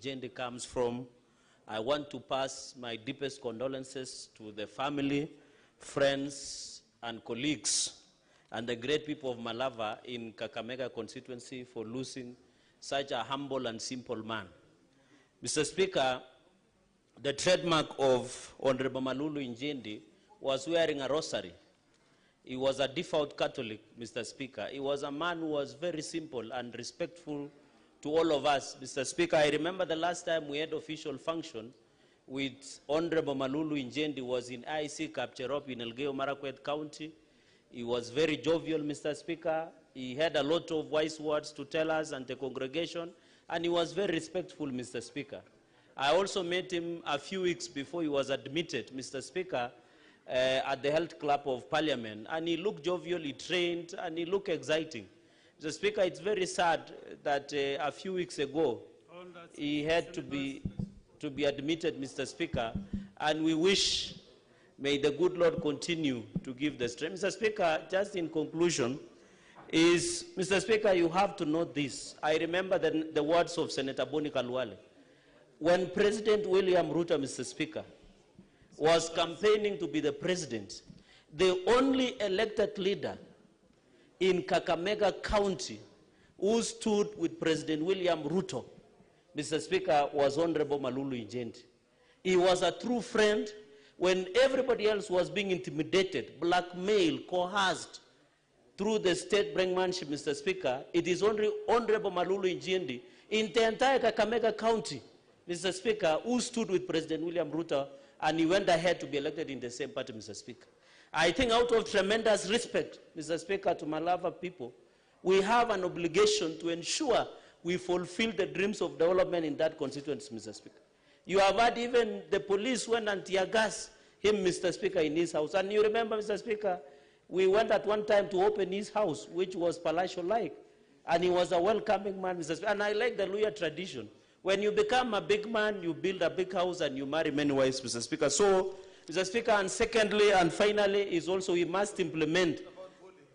Injendi comes from, I want to pass my deepest condolences to the family, friends, and colleagues, and the great people of Malava in Kakamega constituency for losing such a humble and simple man. Mr. Speaker, the trademark of Honorable Malulu Injendi was wearing a rosary. He was a devout Catholic, Mr. Speaker. He was a man who was very simple and respectful to all of us. Mr. Speaker, I remember the last time we had official function with Honorable Malulu Injendi was in IC Kapcherop in Elgeyo Marakwet County. He was very jovial, Mr. Speaker. He had a lot of wise words to tell us and the congregation, and he was very respectful, Mr. Speaker. I also met him a few weeks before he was admitted, Mr. Speaker, at the Health Club of Parliament, and he looked jovial, he trained, and he looked exciting. Mr. Speaker, it's very sad that a few weeks ago he had to be admitted, Mr. Speaker, and we wish may the good Lord continue to give the strength. Mr. Speaker, just in conclusion, Mr. Speaker, you have to note this. I remember the words of Senator Boni Kalwale. When President William Ruto, Mr. Speaker, was campaigning to be the president, the only elected leader in Kakamega County who stood with President William Ruto, Mr. Speaker, was Honorable Malulu Injendi. He was a true friend when everybody else was being intimidated, blackmailed, coerced through the state brainmanship, Mr. Speaker. It is only Honorable Malulu Injendi in the entire Kakamega County, Mr. Speaker, who stood with President William Ruto, and he went ahead to be elected in the same party, Mr. Speaker. I think out of tremendous respect, Mr. Speaker, to Malava people, we have an obligation to ensure we fulfill the dreams of development in that constituency, Mr. Speaker. You have had even the police went and tear gas him, Mr. Speaker, in his house. And you remember, Mr. Speaker, we went at one time to open his house, which was palatial-like. And he was a welcoming man, Mr. Speaker. And I like the Luya tradition. When you become a big man, you build a big house and you marry many wives, Mr. Speaker. So, Mr. Speaker, and secondly and finally is also we must implement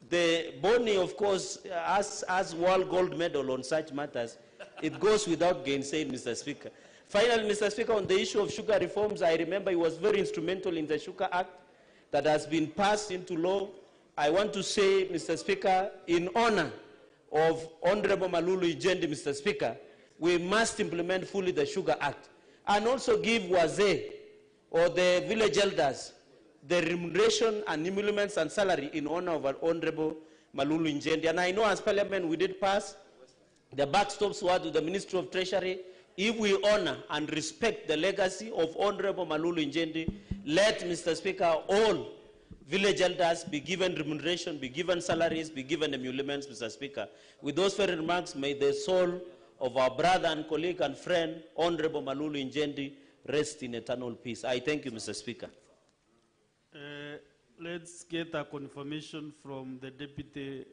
the Boni, of course, as world gold medal on such matters. It goes without gainsaying, Mr. Speaker. Finally, Mr. Speaker, on the issue of sugar reforms, I remember he was very instrumental in the Sugar Act that has been passed into law. I want to say, Mr. Speaker, in honor of Honorable Malulu Injendi, Mr. Speaker, we must implement fully the Sugar Act and also give Wazee or the village elders the remuneration and emoluments and salary in honor of our Honorable Malulu Injendi. And I know as Parliament we did pass the backstops were to the Ministry of Treasury. If we honor and respect the legacy of Honorable Malulu Injendi, let, Mr. Speaker, all village elders be given remuneration, be given salaries, be given emoluments, Mr. Speaker. With those very remarks, may the soul of our brother and colleague and friend, Honorable Malulu Injendi, rest in eternal peace. I thank you, Mr. Speaker. Let's get a confirmation from the Deputy